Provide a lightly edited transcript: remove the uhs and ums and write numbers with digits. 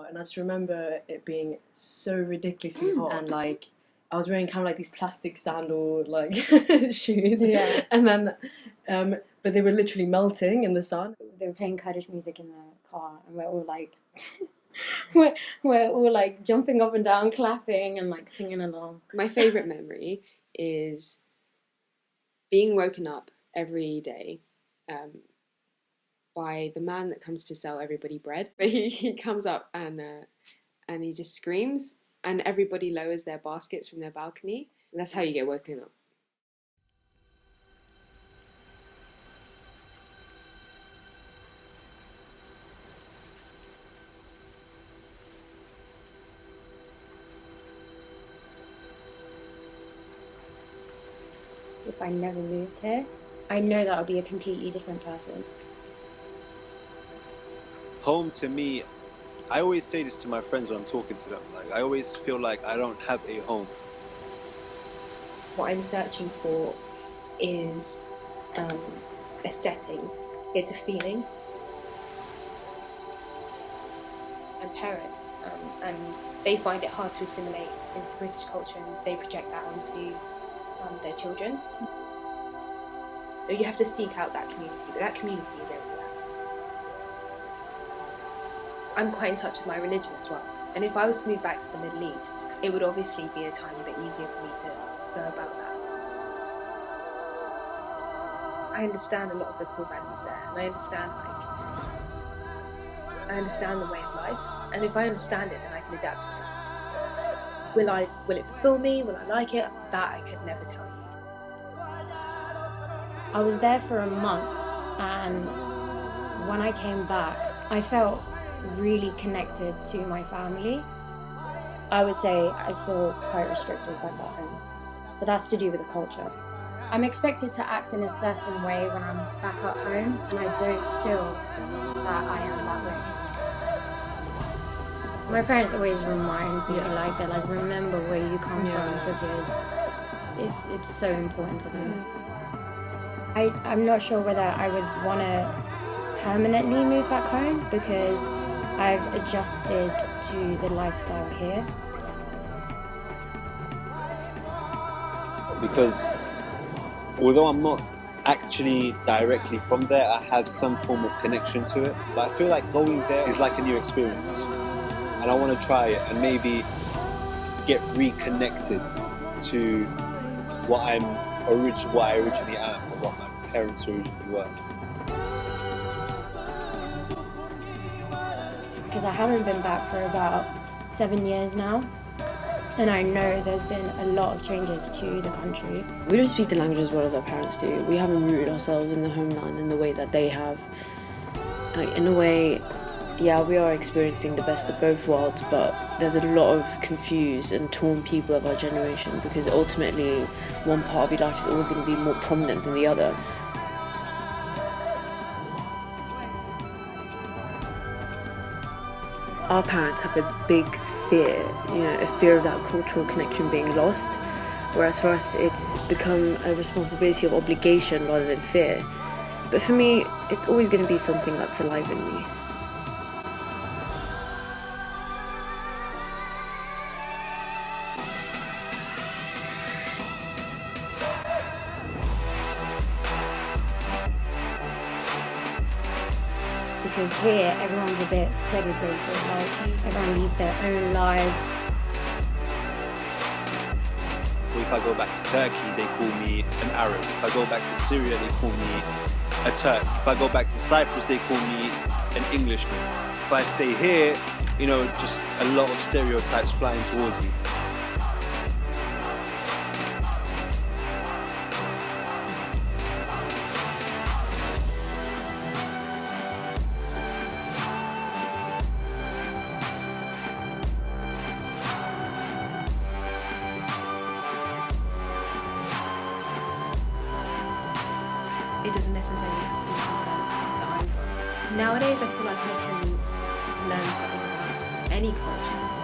And I just remember it being so ridiculously hot, and like I was wearing kind of like these plastic sandal like shoes, and then but they were literally melting in the sun. They were playing Kurdish music in the car, and we're all like we're all like jumping up and down, clapping and like singing along. My favourite memory is being woken up every day by the man that comes to sell everybody bread. He comes up and he just screams, and everybody lowers their baskets from their balcony, and that's how you get woken up. If I never moved here, I know that I'll be a completely different person. Home to me, I always say this to my friends when I'm talking to them, like I always feel like I don't have a home. What I'm searching for is a setting, it's a feeling. And parents, and they find it hard to assimilate into British culture, and they project that onto their children. You have to seek out that community, but that community is everywhere. I'm quite in touch with my religion as well, and if I was to move back to the Middle East, it would obviously be a tiny bit easier for me to go about that. I understand a lot of the core values there, and I understand the way of life, and if I understand it, then I can adapt to it. Will it fulfill me? Will I like it? That I could never tell you. I was there for a month, and when I came back, I felt really connected to my family. I would say I feel quite restricted back at home, but that's to do with the culture. I'm expected to act in a certain way when I'm back at home, and I don't feel that I am that way. My parents always remind me, like, they're like, remember where you come from, because it's so important to them. I'm not sure whether I would want to permanently move back home, because I've adjusted to the lifestyle here. Because although I'm not actually directly from there, I have some form of connection to it. But I feel like going there is like a new experience. And I want to try it and maybe get reconnected to what I originally am, and what my parents originally were. Because I haven't been back for about 7 years now, and I know there's been a lot of changes to the country. We don't speak the language as well as our parents do. We haven't rooted ourselves in the homeland in the way that they have. Like, in a way, yeah, we are experiencing the best of both worlds, but there's a lot of confused and torn people of our generation, because ultimately one part of your life is always going to be more prominent than the other. Our parents have a big fear, a fear of that cultural connection being lost, whereas for us it's become a responsibility of obligation rather than fear. But for me, it's always going to be something that's alive in me. Because here, everyone's a bit segregated, like everyone leads their own lives. Well, if I go back to Turkey, they call me an Arab. If I go back to Syria, they call me a Turk. If I go back to Cyprus, they call me an Englishman. If I stay here, just a lot of stereotypes flying towards me. It doesn't necessarily have to be somewhere that I'm from. Nowadays, I feel like I can learn something about any culture